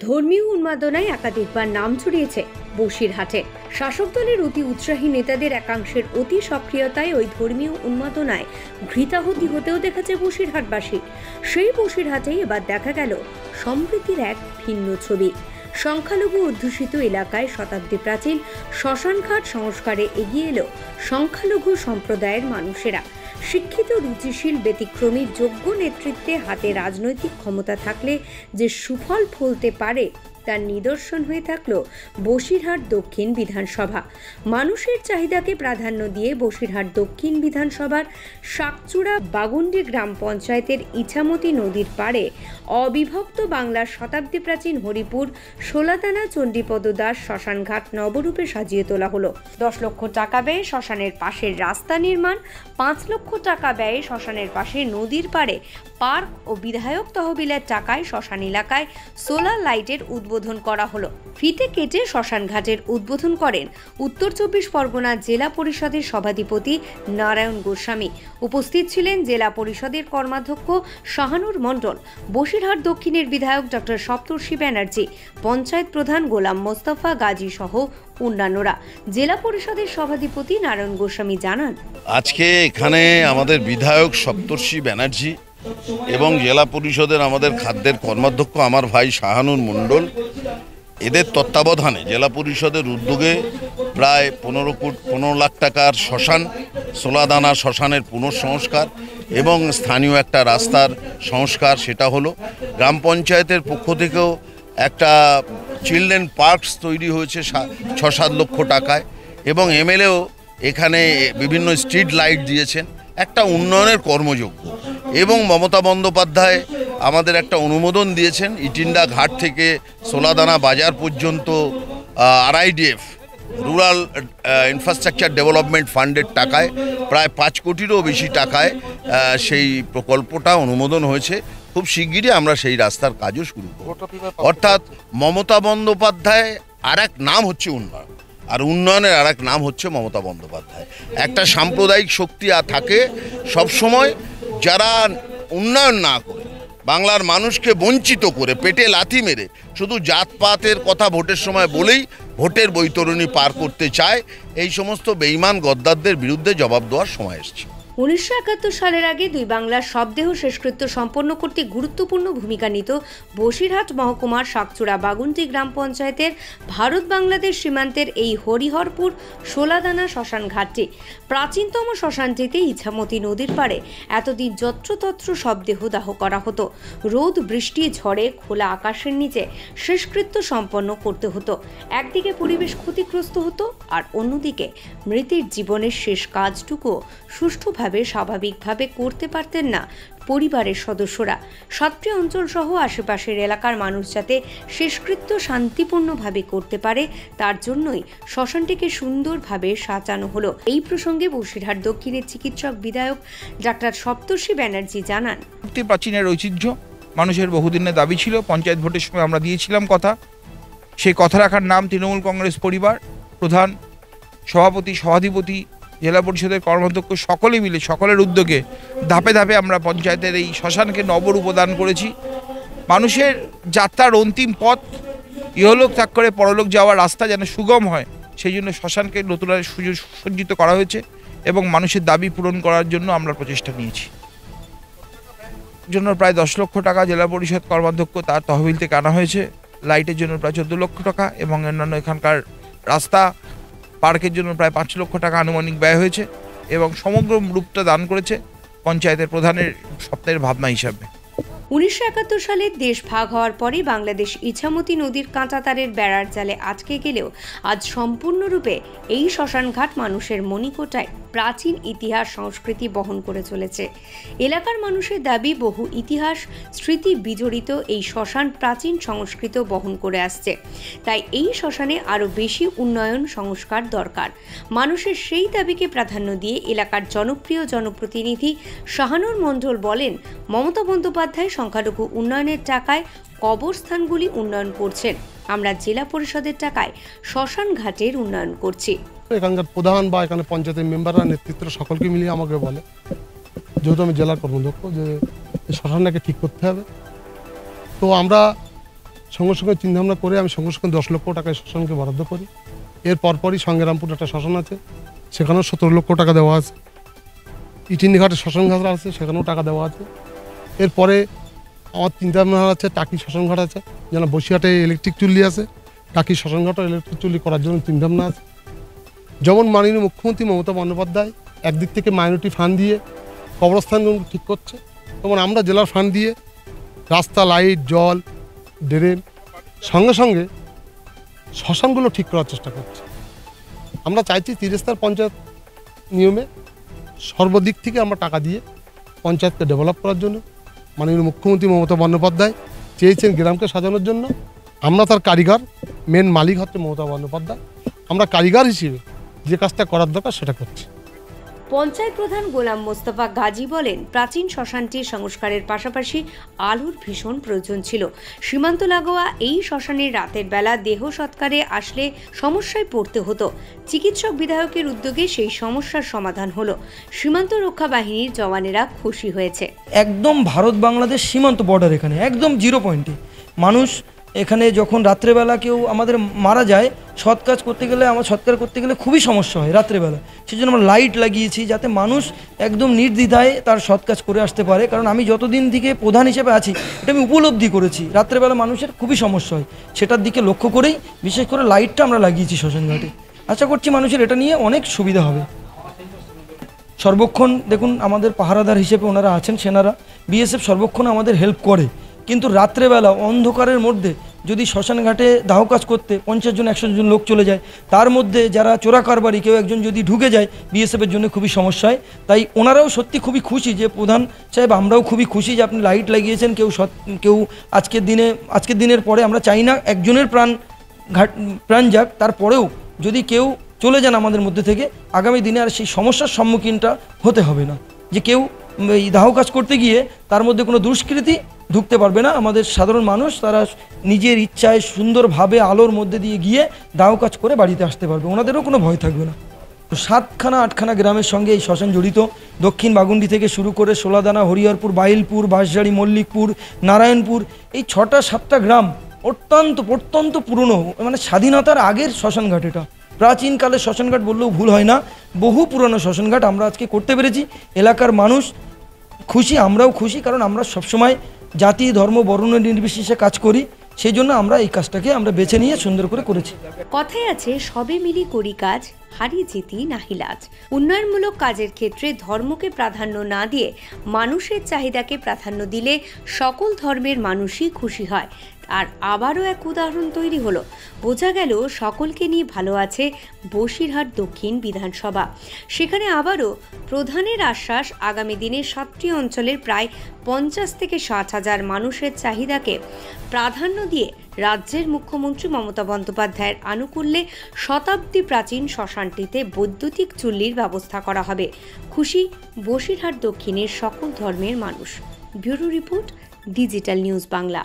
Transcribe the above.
ধর্মীয় উন্মাদনায় একাধিকবার নাম ছড়িয়েছে বসিরহাটে। শাসক দলের অতি উৎসাহী নেতাদের একাংশের অতি সক্রিয়তায় ওই ধর্মীয় উন্মাদনায় ঘৃতাহুতি হতেও দেখেছে বসিরহাটবাসী। সেই বসিরহাটেই এবার দেখা গেল সম্প্রীতির এক ভিন্ন ছবি। সংখ্যালঘু অধ্যুষিত এলাকায় শতাব্দী প্রাচীন শ্মশানঘাট সংস্কারে এগিয়ে এলো সংখ্যালঘু সম্প্রদায়ের মানুষেরা। শিক্ষিত, রুচিশীল, ব্যতিক্রমী, যোগ্য নেতৃত্বে হাতে রাজনৈতিক ক্ষমতা থাকলে যে সুফল ফলতে পারে তার নিদর্শন হয়ে থাকলো বসিরহাট দক্ষিণ বিধানসভা। মানুষের চাহিদাকে প্রাধান্য দিয়ে বসিরহাট দক্ষিণ বিধানসভার শাকচূড়া বাগুন্ডি গ্রাম পঞ্চায়েতের ইছামতি নদীর পাড়ে অবিভক্ত বাংলার শতাব্দী প্রাচীন হরিপুর সোলাদানা চণ্ডীপদ দাস শ্মশানঘাট নবরূপে সাজিয়ে তোলা হলো। 10 লক্ষ টাকা ব্যয়ে শ্মশানের পাশের রাস্তা নির্মাণ, 5 লক্ষ টাকা ব্যয়ে শ্মশানের পাশে নদীর পাড়ে পার্ক ও বিধায়ক তহবিলের টাকায় শ্মশান এলাকায় সোলার লাইটের উদ্বোধন করা হলো। ফিতে কেটে শ্মশানঘাটের উদ্বোধন করেন উত্তর 24 পরগনা জেলা পরিষদের সভাধিপতি নারায়ণ গোস্বামী। উপস্থিত ছিলেন জেলা পরিষদের কর্মাধ্যক্ষ শাহানুর মণ্ডল, বসিরহাট দক্ষিণের বিধায়ক ডক্টর সপ্তর্ষি ব্যানার্জি, পঞ্চায়েত প্রধান গোলাম মোস্তফা গাজী সহ অন্যান্যরা। জেলা পরিষদের সভাধিপতি নারায়ণ গোস্বামী জানান, আজকে এখানে আমাদের বিধায়ক সপ্তর্ষি ব্যানার্জি এবং জেলা পরিষদের আমাদের খাদ্যের কর্মাধ্যক্ষ আমার ভাই শাহানুর মণ্ডল, এদের তত্ত্বাবধানে জেলা পরিষদের উদ্যোগে প্রায় 15 লাখ টাকার শ্মশান, সোলাদানা শ্মশানের পুনঃসংস্কার এবং স্থানীয় একটা রাস্তার সংস্কার, সেটা হলো। গ্রাম পঞ্চায়েতের পক্ষ থেকেও একটা চিলড্রেন পার্কস তৈরি হয়েছে 6-7 লক্ষ টাকায়, এবং এমএলএও এখানে বিভিন্ন স্ট্রিট লাইট দিয়েছেন, একটা উন্নয়নের কর্মযোগ্য। এবং মমতা বন্দ্যোপাধ্যায় আমাদের একটা অনুমোদন দিয়েছেন, ইটিন্ডা ঘাট থেকে সোলাদানা বাজার পর্যন্ত RIDF রুরাল ইনফ্রাস্ট্রাকচার ডেভেলপমেন্ট ফান্ডের টাকায় প্রায় 5 কোটিরও বেশি টাকায় সেই প্রকল্পটা অনুমোদন হয়েছে। খুব শিগগিরই আমরা সেই রাস্তার কাজও শুরু করব। অর্থাৎ মমতা বন্দ্যোপাধ্যায় আর এক নাম হচ্ছে উন্নয়ন, আর উন্নয়নের আর এক নাম হচ্ছে মমতা বন্দ্যোপাধ্যায়। একটা সাম্প্রদায়িক শক্তি থাকে সবসময়, যারা উন্নয়ন না করে, বাংলার মানুষকে বঞ্চিত করে, পেটে লাথি মেরে শুধু জাতপাতের কথা ভোটের সময় বলেই ভোটের বৈতরণী পার করতে চায়। এই সমস্ত বেঈমান গদ্দারদের বিরুদ্ধে জবাব দেওয়ার সময় এসেছে। 1971 সালের আগে দুই বাংলার শবদেহ শেষকৃত্য সম্পন্ন করতে গুরুত্বপূর্ণ ভূমিকা নিত বসিরহাট মহকুমার শাকচূড়া বাগুন্ডি গ্রাম পঞ্চায়েতের ভারত বাংলাদেশ সীমান্তের এই হরিহরপুর সোলাদানা শ্মশান ঘাটটি। প্রাচীনতম শ্মশানটিতে ইছামতি নদীর পাড়ে এতদিন যত্রতত্র শবদেহ দাহ করা হতো। রোদ, বৃষ্টি, ঝড়ে খোলা আকাশের নিচে শেষকৃত্য সম্পন্ন করতে হতো। একদিকে পরিবেশ ক্ষতিগ্রস্ত হতো, আর অন্যদিকে মৃতের জীবনের শেষ কাজটুকু সুষ্ঠুভাবে স্বাভাবিকভাবে করতে পারতেন না পরিবারের সদস্যরা। সাতটি অঞ্চল সহ আশেপাশের এলাকার মানুষ যাতে শেষকৃত্য শান্তিপূর্ণভাবে করতে পারে, তার জন্যই শ্মশানটিকে সুন্দরভাবে সাজানো হলো। এই প্রসঙ্গে বসিরহাট দক্ষিণের চিকিৎসক বিধায়ক ডাক্তার সপ্তর্ষি ব্যানার্জি জানান, প্রাচীনের ঐতিহ্য মানুষের বহুদিনের দাবি ছিল। পঞ্চায়েত ভোটের সময় আমরা দিয়েছিলাম কথা, সেই কথা রাখার নাম তৃণমূল কংগ্রেস পরিবার, প্রধান, সভাপতি, সভাধিপতি, জেলা পরিষদের কর্মাধ্যক্ষ সকলে মিলে, সকলের উদ্যোগে ধাপে ধাপে আমরা পঞ্চায়েতের এই শ্মশানকে নবরূপ দান করেছি। মানুষের যাত্রার অন্তিম পথ, ইহলোক ত্যাগ করে পরলোক যাওয়ার রাস্তা যেন সুগম হয়, সেই জন্য শ্মশানকে নতুনভাবে সুসজ্জিত করা হয়েছে এবং মানুষের দাবি পূরণ করার জন্য আমরা প্রচেষ্টা নিয়েছি। জন্য প্রায় 10 লক্ষ টাকা জেলা পরিষদ কর্মাধ্যক্ষ তার তহবিল থেকে আনা হয়েছে। লাইটের জন্য প্রায় 14 লক্ষ টাকা এবং অন্যান্য এখানকার রাস্তা, পার্কের জন্য প্রায় 5 লক্ষ টাকা আনুমানিক ব্যয় হয়েছে, এবং সমগ্র রূপটা দান করেছে পঞ্চায়েতের প্রধানের সপ্তাহের ভাবনা হিসাবে। 1971 সালে দেশ ভাগ হওয়ার পরই বাংলাদেশ ইছামতি নদীর কাঁটাতারের বেড়ার জালে আটকে গেলেও আজ সম্পূর্ণরূপে এই শ্মশানঘাট মানুষের মণিকোটায় প্রাচীন ইতিহাস সংস্কৃতি বহন করে চলেছে। এলাকার মানুষের দাবি, বহু ইতিহাস স্মৃতি বিজড়িত এই শ্মশান প্রাচীন সংস্কৃত বহন করে আসছে। তাই এই শ্মশানে আরও বেশি উন্নয়ন সংস্কার দরকার। মানুষের সেই দাবিকে প্রাধান্য দিয়ে এলাকার জনপ্রিয় জনপ্রতিনিধি শাহানুর মণ্ডল বলেন, মমতা বন্দ্যোপাধ্যায় সংখ্যালঘু উন্নয়নের টাকায় কবরস্থানগুলি উন্নয়ন করছেন, আমরা জেলা পরিষদের টাকায় শ্মশান ঘাটের উন্নয়ন করছি। এখানকার প্রধান বা এখানে পঞ্চায়েতের মেম্বাররা, নেতৃত্ব সকলকে মিলিয়ে আমাকে বলে, যেহেতু আমি জেলার কর্মাধ্যক্ষ, যে শ্মশানটাকে ঠিক করতে হবে। তো আমরা সঙ্গে সঙ্গে চিন্তাভাবনা করে আমি সঙ্গে সঙ্গে 10 লক্ষ টাকা শ্মশানকে বরাদ্দ করি। এর পরপরই সংগ্রামপুর একটা শ্মশান আছে, সেখানেও 17 লক্ষ টাকা দেওয়া আছে। ইটিনিঘাটে শ্মশানঘাট আছে, সেখানেও টাকা দেওয়া আছে। এরপরে আমার চিন্তাভাবনা আছে টাকি শ্মশানঘাট আছে, যেন বসিরহাটে ইলেকট্রিক চুল্লি আছে, টাকি শ্মশানঘাটও ইলেকট্রিক চুল্লি করার জন্য চিন্তাভাবনা আছে। যেমন মাননীয় মুখ্যমন্ত্রী মমতা বন্দ্যোপাধ্যায় একদিক থেকে মাইনরিটি ফান্ড দিয়ে কবরস্থানগুলো ঠিক করছে, তেমন আমরা জেলার ফান্ড দিয়ে রাস্তা, লাইট, জল, ড্রেন, সঙ্গে সঙ্গে শ্মশানগুলো ঠিক করার চেষ্টা করছি। আমরা চাইছি 30 পঞ্চায়েত নিয়মে সর্বদিক থেকে আমরা টাকা দিয়ে পঞ্চায়েতকে ডেভেলপ করার জন্য। মাননীয় মুখ্যমন্ত্রী মমতা বন্দ্যোপাধ্যায় চেয়েছেন গ্রামকে সাজানোর জন্য। আমরা তার কারিগর, মেন মালিক হচ্ছে মমতা বন্দ্যোপাধ্যায়। আমরা কারিগর হিসেবে যে কাজটা করার দরকার সেটা করছি। পঞ্চায়েত প্রধান গোলাম মোস্তফা গাজী বলেন, প্রাচীন শ্মশানটির সংস্কারের পাশাপাশি আলোর ভীষণ প্রয়োজন ছিল। সীমান্ত লাগোয়া এই শ্মশানের রাতের বেলা দেহ সৎকারে আসলে সমস্যায় পড়তে হতো। চিকিৎসক বিধায়কের উদ্যোগে সেই সমস্যার সমাধান হলো। সীমান্ত রক্ষা বাহিনীর জওয়ানেরা খুশি হয়েছে। একদম ভারত বাংলাদেশ সীমান্ত বর্ডার, এখানে একদম 0 পয়েন্টে মানুষ। এখানে যখন রাত্রেবেলা কেউ আমাদের মারা যায়, সৎকার করতে গেলে খুবই সমস্যা হয় রাত্রেবেলা। সেই জন্য আমরা লাইট লাগিয়েছি যাতে মানুষ একদম নির্দ্বিধায় তার সৎকাজ করে আসতে পারে। কারণ আমি যতদিন থেকে প্রধান হিসেবে আছি এটা আমি উপলব্ধি করেছি, রাত্রেবেলা মানুষের খুবই সমস্যা হয়। সেটার দিকে লক্ষ্য করেই বিশেষ করে লাইটটা আমরা লাগিয়েছি শ্মশানঘাটে। আশা করছি মানুষের এটা নিয়ে অনেক সুবিধা হবে। সর্বক্ষণ দেখুন আমাদের পাহারাদার হিসেবে ওনারা আছেন, সেনারা, বিএসএফ সর্বক্ষণ আমাদের হেল্প করে। কিন্তু রাত্রেবেলা অন্ধকারের মধ্যে যদি শ্মশানঘাটে দাহ কাজ করতে 50 জন 100 জন লোক চলে যায়, তার মধ্যে যারা চোরা কারবারি কেউ একজন যদি ঢুকে যায়, বিএসএফের জন্য খুবই সমস্যা হয়। তাই ওনারাও সত্যি খুবই খুশি যে প্রধান সাহেব, আমরাও খুবই খুশি যে আপনি লাইট লাগিয়েছেন। কেউ আজকের দিনের পরে আমরা চাই না একজনের প্রাণ যাক, তারপরেও যদি কেউ চলে যান আমাদের মধ্যে থেকে, আগামী দিনে আর সেই সমস্যার সম্মুখীনটা হতে হবে না। যে কেউ এই দাহ কাজ করতে গিয়ে তার মধ্যে কোনো দুষ্কৃতি ঢুকতে পারবে না। আমাদের সাধারণ মানুষ তারা নিজের ইচ্ছায় সুন্দরভাবে আলোর মধ্যে দিয়ে গিয়ে দাহ কাজ করে বাড়িতে আসতে পারবে, ওনাদেরও কোনো ভয় থাকবে না। 7-8খানা গ্রামের সঙ্গে এই শ্মশান জড়িত। দক্ষিণ বাগুন্ডি থেকে শুরু করে সোলাদানা, হরিহরপুর, বাইলপুর, বাঁশঝাড়ি, মল্লিকপুর, নারায়ণপুর, এই 6-7টা গ্রাম অত্যন্ত পুরনো, মানে স্বাধীনতার আগের শ্মশানঘাট। এটা প্রাচীনকালের শ্মশানঘাট বললেও ভুল হয় না, বহু পুরনো শ্মশানঘাট আমরা আজকে করতে পেরেছি। এলাকার মানুষ খুশি, আমরাও খুশি, কারণ আমরা সবসময় জাতি, ধর্ম, বর্ণ নির্বিশেষে কাজ করি। সেই জন্য আমরা এই কাজটাকে আমরা বেছে নিয়ে সুন্দর করে করেছি। কথায় আছে, সবে মিলি করি কাজ, হারিয়ে যেতি নাহি লাজ। উন্নয়নমূলক কাজের ক্ষেত্রে ধর্মকে প্রাধান্য না দিয়ে মানুষের চাহিদাকে প্রাধান্য দিলে সকল ধর্মের মানুষই খুশি হয়। আর আবারও এক উদাহরণ তৈরি হলো। বোঝা গেল সকলকে নিয়ে ভালো আছে বসিরহাট দক্ষিণ বিধানসভা। সেখানে আবারও প্রধানের আশ্বাস, আগামী দিনে 7টি অঞ্চলের প্রায় 50 থেকে 60 হাজার মানুষের চাহিদাকে প্রাধান্য দিয়ে রাজ্যের মুখ্যমন্ত্রী মমতা বন্দ্যোপাধ্যায়ের আনুকূল্যে শতাব্দী প্রাচীন শ্মশানটিতে বৈদ্যুতিক চুল্লির ব্যবস্থা করা হবে। খুশি বসিরহাট দক্ষিণের সকল ধর্মের মানুষ। Bureau report, digital news Bangla.